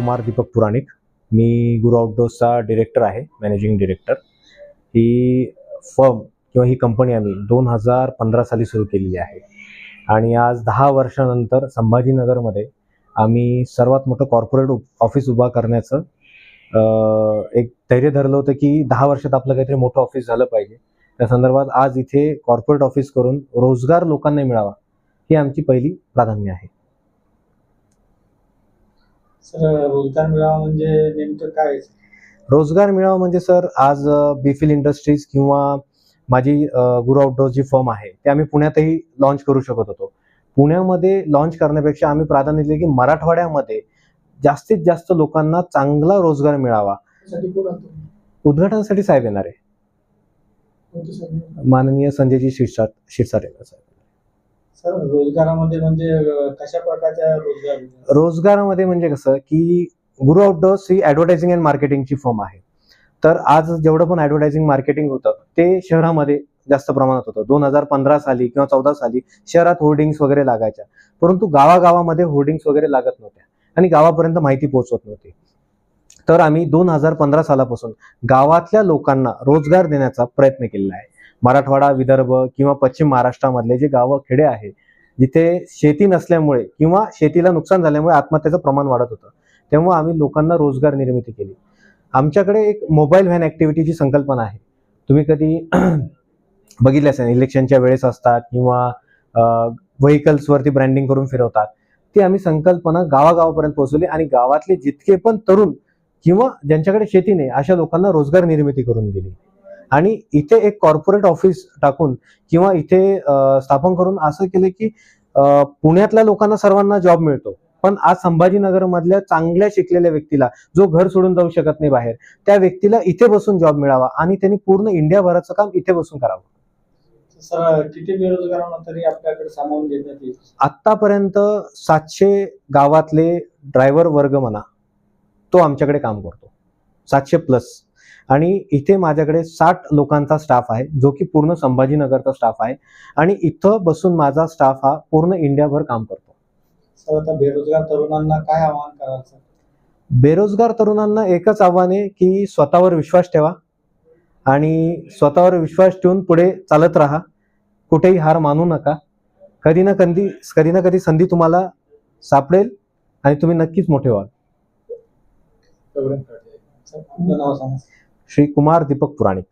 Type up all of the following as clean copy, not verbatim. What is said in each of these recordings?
कुमार दीपक पुराणिक. मी गुरु आउटडोर्सचा director आहे, managing director. ही firm किंवा ही company आम्ही 2015 साली सुरू केलेली आहे आणि आज 10 वर्षानंतर संभाजीनगरमध्ये आम्ही सर्वात मोठं कॉर्पोरेट ऑफिस उभा करण्याचं एक धैर्य धरलं होतं की 10 वर्षात आपलं काहीतरी मोठं ऑफिस झालं पाहिजे. त्या संदर्भात आज इथे कॉर्पोरेट ऑफिस करून रोजगार लोकांना मिळावा ही आमची पहिली प्राधान्य आहे. सर, रोजगार मिळावा म्हणजे नेमकं काय? रोजगार मिळावा म्हणजे सर, आज बीफिल इंडस्ट्रीज किंवा माझी गुरु आउटडोर जी फर्म आहे ते आम्ही पुण्यातही लॉन्च करू शकत होतो. पुण्यामध्ये लॉन्च करण्यापेक्षा आम्ही प्राधान्य दिले की मराठवाड्यामध्ये जास्तीत जास्त लोकांना चांगला रोजगार मिळावा. उद्घाटनासाठी साहेब येणार आहे, माननीय संजयजी शिरसाट येणार साहेब. सर, रोजगारामध्ये म्हणजे कशा प्रकारच्या रोजगारामध्ये म्हणजे कसं की गुरु आउटडोर्स ही ॲडव्हर्टायझिंग अँड मार्केटिंगची फर्म आहे. तर आज जेवढं पण ॲडव्हर्टायझिंग मार्केटिंग होतं ते शहरामध्ये जास्त प्रमाणात होतं. 2015 साली किंवा 14 साली शहरात होर्डिंग्स वगैरे लागायच्या, परंतु गावागावामध्ये होर्डिंग्स वगैरे लागत नव्हत्या आणि गावापर्यंत माहिती पोहोचवत नव्हती. तर आम्ही 2015 सालापासून गावातल्या लोकांना रोजगार देण्याचा प्रयत्न केलेला आहे. मराठवाडा, विदर्भ किंवा पश्चिम महाराष्ट्रामधले जे गावं खेडे आहे जिथे शेती नसल्यामुळे किंवा शेतीला नुकसान झाल्यामुळे आत्महत्येचं प्रमाण वाढत होतं, तेव्हा आम्ही लोकांना रोजगार निर्मिती केली. आमच्याकडे एक मोबाईल व्हॅन ॲक्टिव्हिटीची संकल्पना आहे. तुम्ही कधी बघितले असेल, इलेक्शनच्या वेळेस असतात किंवा व्हेकल्सवरती ब्रँडिंग करून फिरवतात. ती आम्ही संकल्पना गावागावापर्यंत पोहोचवली आणि गावातले जितके पण तरुण किंवा ज्यांच्याकडे शेती नाही अशा लोकांना रोजगार निर्मिती करून दिली. आणि इथे एक कॉर्पोरेट ऑफिस टाकून किंवा इथे स्थापन करून असं केलं की पुण्यातल्या लोकांना सर्वांना जॉब मिळतो, पण आज संभाजीनगर मधल्या चांगल्या शिकलेल्या व्यक्तीला जो घर सोडून जाऊ शकत नाही बाहेर, त्या व्यक्तीला इथे बसून जॉब मिळावा आणि त्यांनी पूर्ण इंडियाभराचं काम इथे बसून करावं. सर, किती बेरोजगारांना तरी आपल्याकडे सामावून घेण्यात येईल? आतापर्यंत 700 गावातले ड्रायव्हर वर्ग म्हणा तो आमच्याकडे काम करतो, 700 प्लस. आणि इथे माझ्याकडे 60 लोकांचा स्टाफ आहे जो की पूर्ण संभाजीनगरचा स्टाफ आहे आणि इथं बसून माझा स्टाफ हा पूर्ण इंडियाभर काम करतो. सर, आता बेरोजगार तरुणांना काय आवाहन कराल सर? बेरोजगार तरुणांना एकच आव्हान आहे की स्वतःवर विश्वास ठेवा आणि स्वतःवर विश्वास ठेवून पुढे चालत राहा. कुठेही हार मानू नका. कधी ना कधी संधी तुम्हाला सापडेल आणि तुम्ही नक्कीच मोठे व्हाल. आपलं नाव सांगा. श्री कुमार दीपक पुराणिक.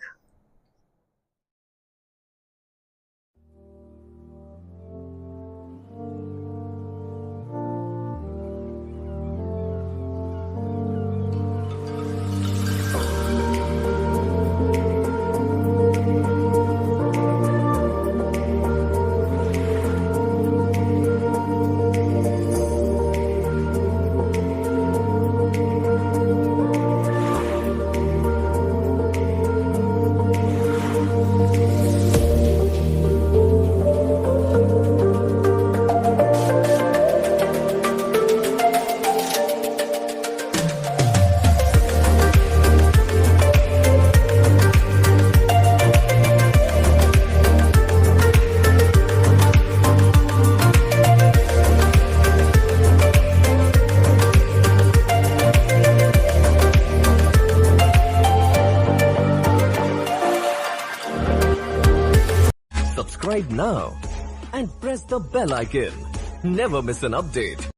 Subscribe now and press the bell icon. Never miss an update.